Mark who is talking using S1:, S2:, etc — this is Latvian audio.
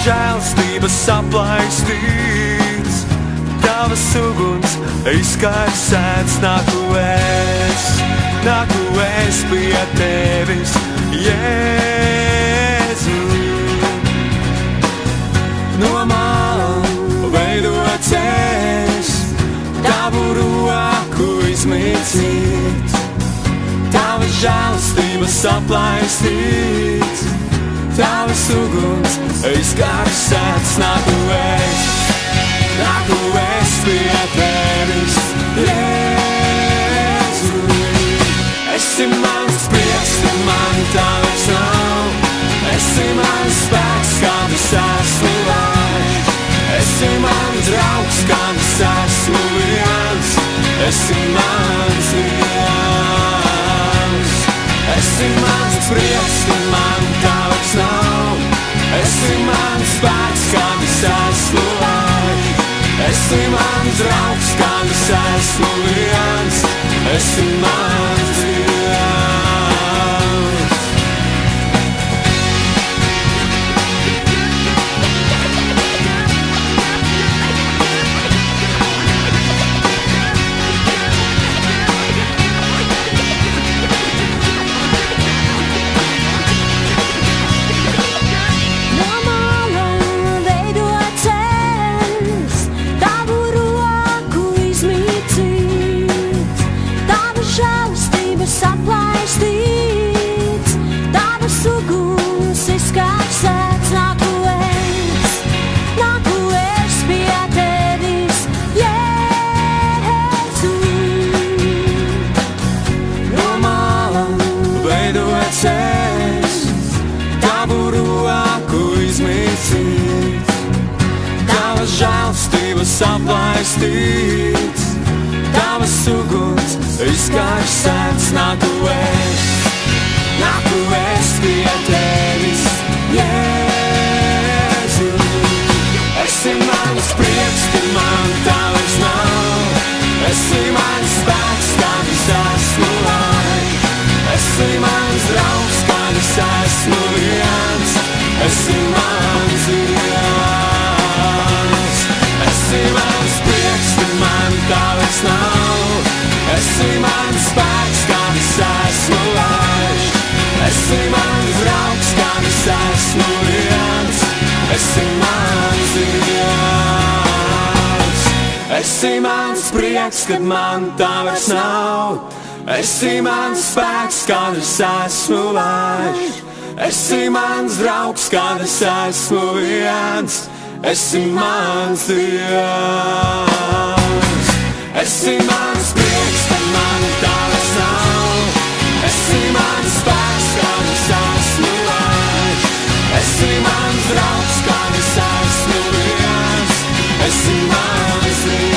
S1: žēlstības aplaistīts, tavas uguns izkarsēts. Nāku es pie tevis, Jēzu. No malam veidots es, tavu roku izmīcīts, tavas žēlstības aplaistīts, tavas uguns izkarsēts. Nāku es pie tevis, Jēzu. Esi mans prieks, ka man tavs nav, esi mans spēks, kad es esmu vājš, esi mans draugs, kad es esmu viens, esi mans viens. Esi mans prieks, ka man tavs nav, esi mans spēks, kad es esmu vājš, esi mans draugs, kad es esmu viens, esi mans viens. Žēlstības aplaistīts, tavas uguns izkarsēts. Nāku es pie tevis, Jēzu. Esi mans prieks, ka man tavs nav, esi mans spēks, kad es esmu vājš, esi mans draugs, kad es esmu viens, esi mans viens. Esi mans prieks, ka man tavs nav, esi mans spēks, kad es esmu vājš, esi mans draugs, kad es esmu viens, esi mans viens. Esi mans prieks, kad man tavs nav, esi mans spēks, kad es esmu vājš, esi mans draugs, kad es esmu viens, esi mans Dievs. Esi mans prieks, kad man tavs nav, esi mans spēks, kad es esmu vājš, esi mans draugs, kad es esmu viens, esi mans Dievs.